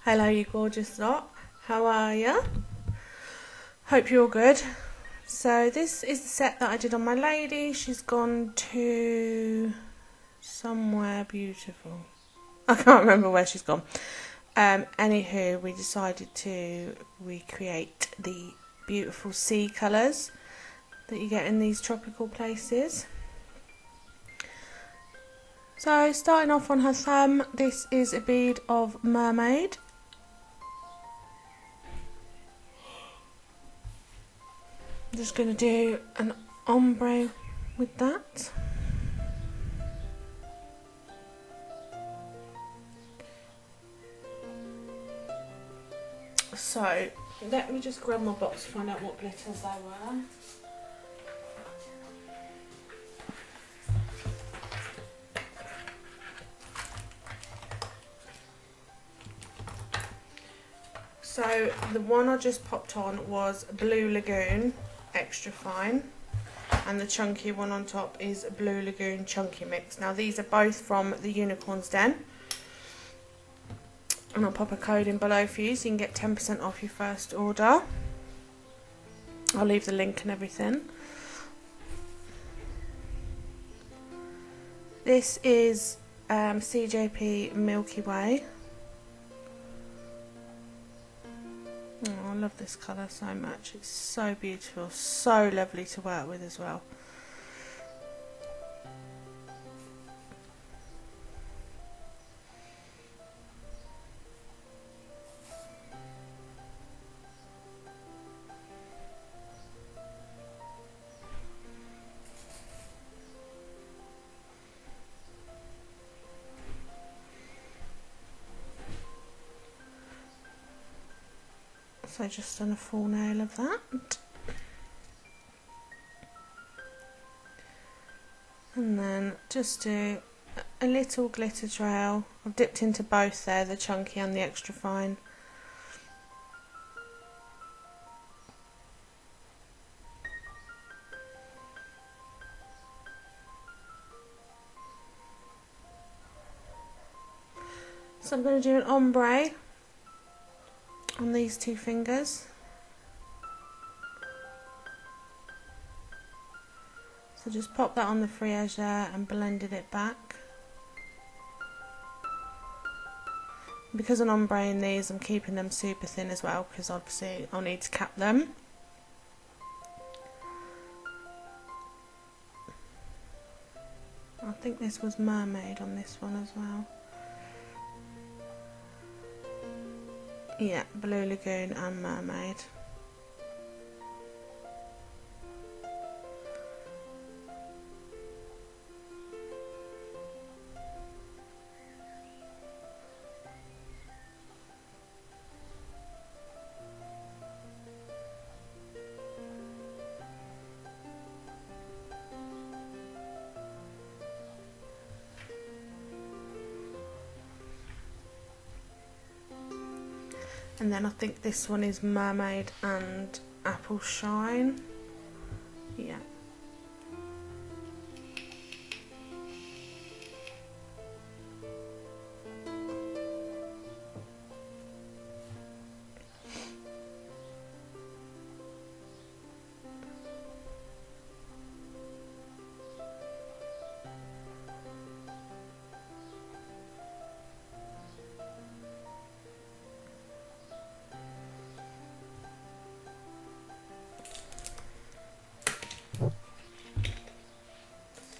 Hello you gorgeous lot, how are ya? Hope you're all good. So this is the set that I did on my lady. She's gone to somewhere beautiful. I can't remember where she's gone. Anywho, we decided to recreate the beautiful sea colours that you get in these tropical places. So starting off on her thumb, this is a bead of Mermaid. I'm just going to do an ombre with that. So let me just grab my box to find out what glitters they were. So the one I just popped on was Blue Lagoon Extra Fine, and the chunky one on top is Blue Lagoon Chunky Mix. Now these are both from the Unicorn's Den, and I'll pop a code in below for you so you can get 10% off your first order. I'll leave the link and everything. This is CJP Milky Way. Oh, I love this colour so much. It's so beautiful, so lovely to work with as well. So just done a full nail of that. And then just do a little glitter trail. I've dipped into both there, the chunky and the extra fine. So I'm going to do an ombre on these two fingers. So just pop that on the free edge there and blended it back. Because an ombre in these, I'm keeping them super thin as well, because obviously I'll need to cap them. I think this was Mermaid on this one as well. Yeah, Blue Lagoon and Mermaid. And then I think this one is Mermaid and Apple Shine. Yeah.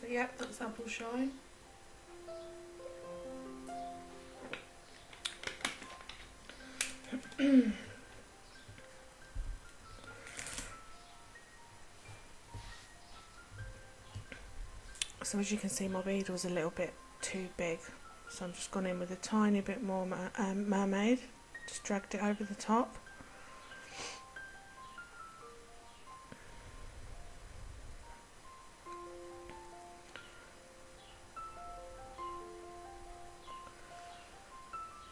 Yep, that's Apple Shine. So as you can see, my bead was a little bit too big, so I'm just gone in with a tiny bit more Mermaid, just dragged it over the top.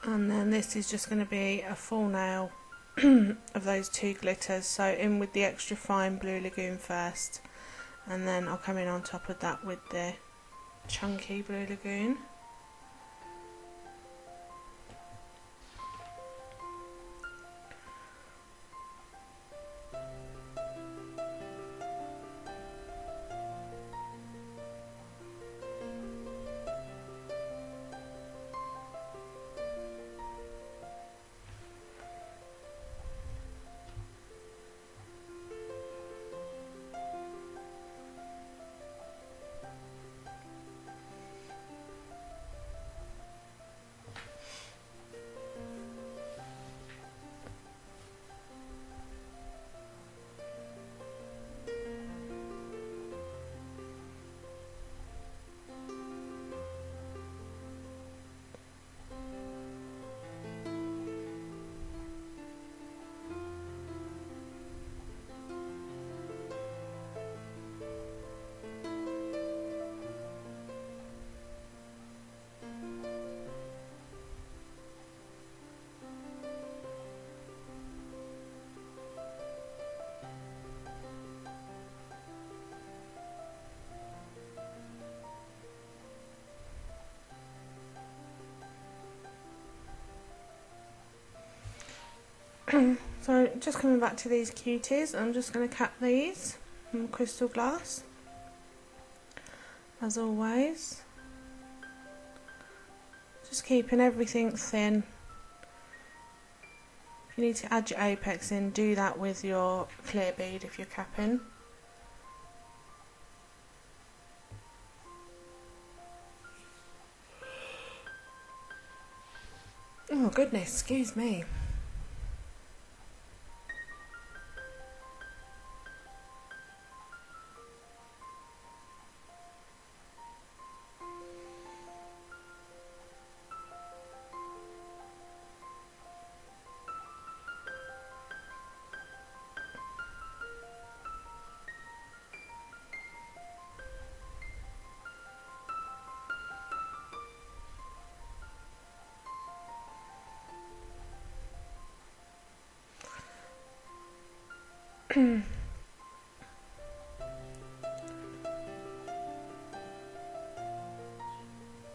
And then this is just going to be a full nail of those two glitters. So in with the extra fine Blue Lagoon first, and then I'll come in on top of that with the chunky Blue Lagoon. So just coming back to these cuties, I'm just going to cap these from crystal glass, as always. Just keeping everything thin. If you need to add your apex in, do that with your clear bead if you're capping. Oh goodness, excuse me.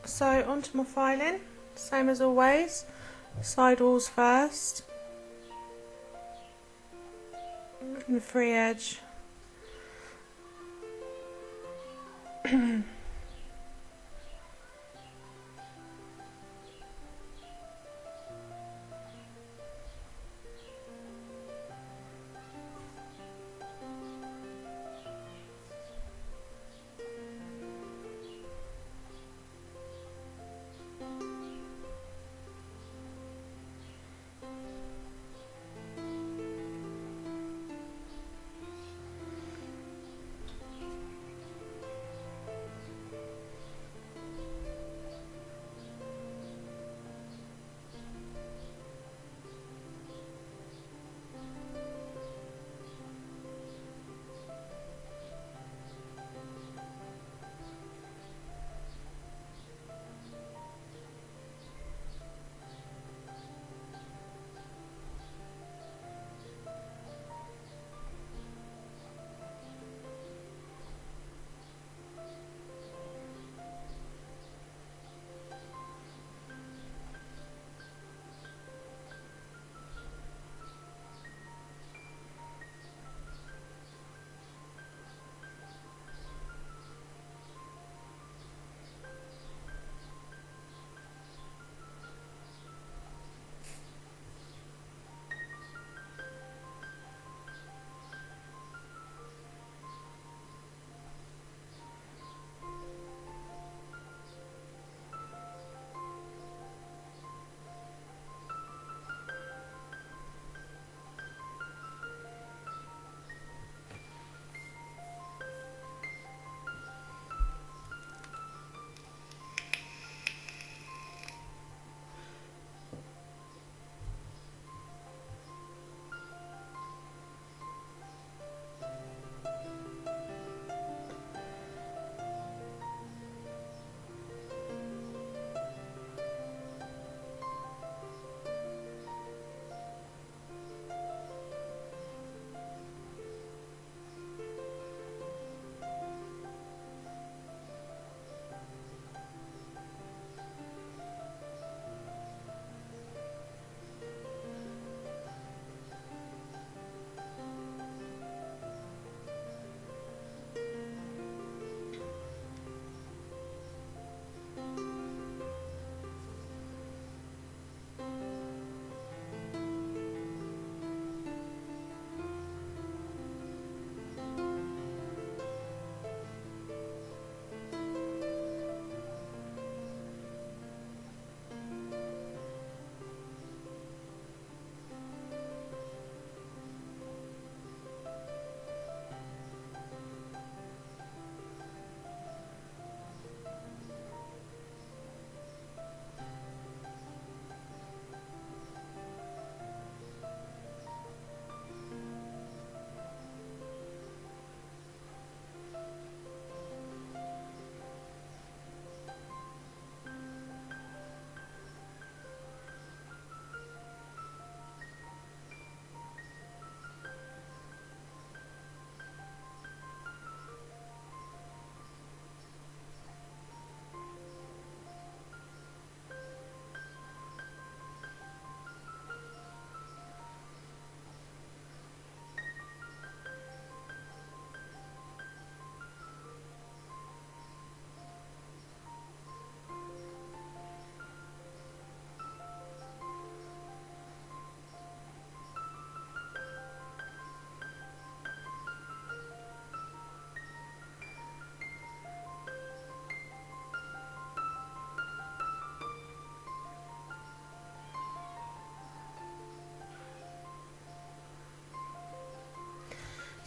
So onto my filing, same as always, side walls first, and the free edge.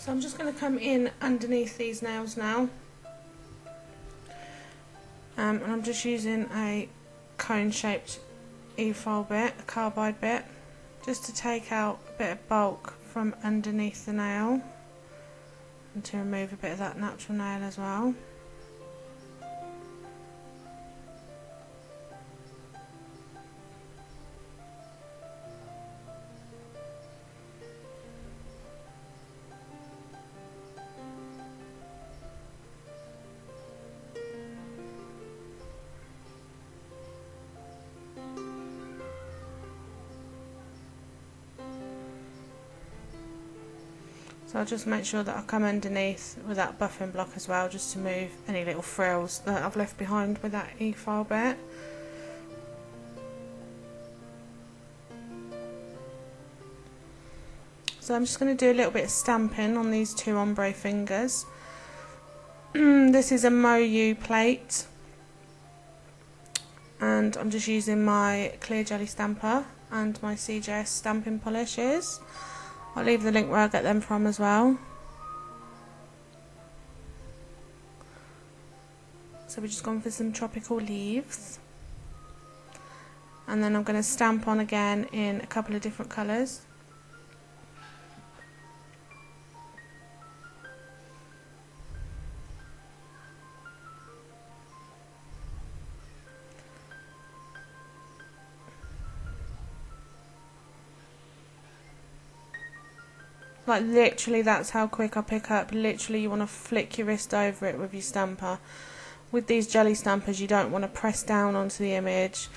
So I'm just going to come in underneath these nails now, and I'm just using a cone shaped e-file bit, a carbide bit, just to take out a bit of bulk from underneath the nail and to remove a bit of that natural nail as well. So I'll just make sure that I come underneath with that buffing block as well, just to move any little frills that I've left behind with that e-file bit. So I'm just going to do a little bit of stamping on these two ombre fingers. This is a Moyu plate, and I'm just using my clear jelly stamper and my CJS stamping polishes. I'll leave the link where I get them from as well. So we've just gone for some tropical leaves, and then I'm going to stamp on again in a couple of different colours. Like literally that's how quick I pick up. Literally you want to flick your wrist over it with your stamper. With these jelly stampers you don't want to press down onto the image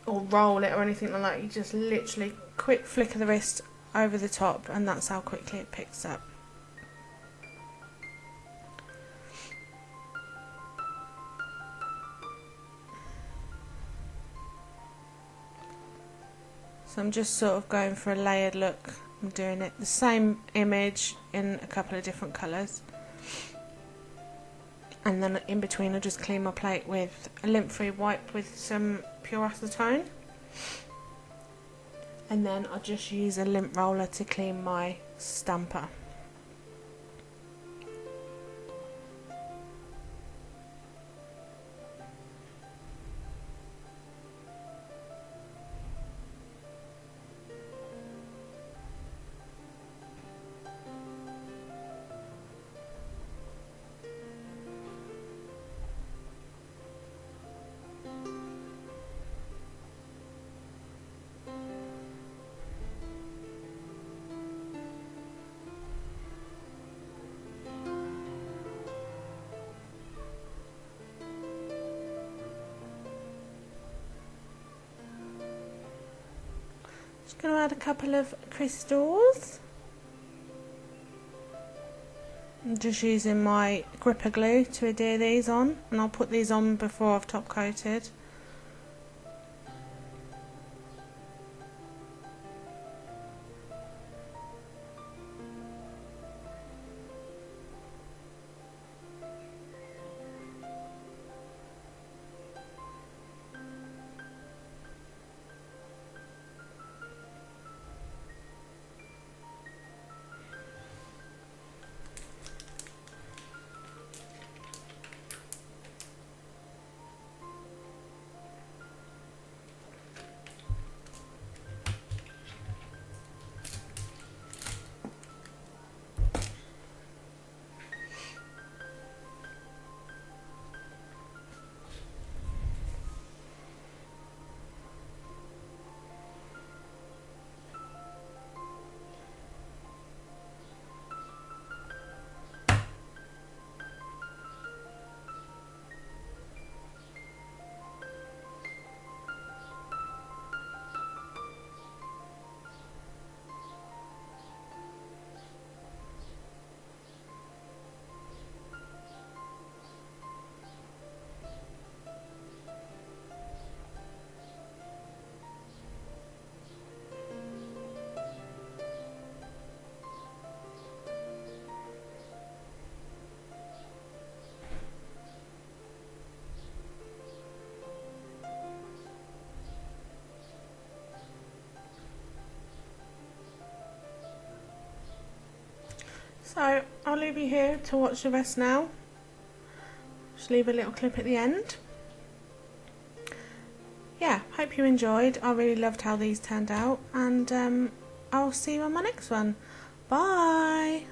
or roll it or anything like that. You just literally quick flick of the wrist over the top, and that's how quickly it picks up. So I'm just sort of going for a layered look. I'm doing it the same image in a couple of different colours, and then in between I'll just clean my plate with a lint-free wipe with some pure acetone, and then I'll just use a lint roller to clean my stamper. Just going to add a couple of crystals. I'm just using my gripper glue to adhere these on, and I'll put these on before I've top coated. leave you here to watch the rest now. Just leave a little clip at the end. Yeah, hope you enjoyed. I really loved how these turned out, and I'll see you on my next one. Bye!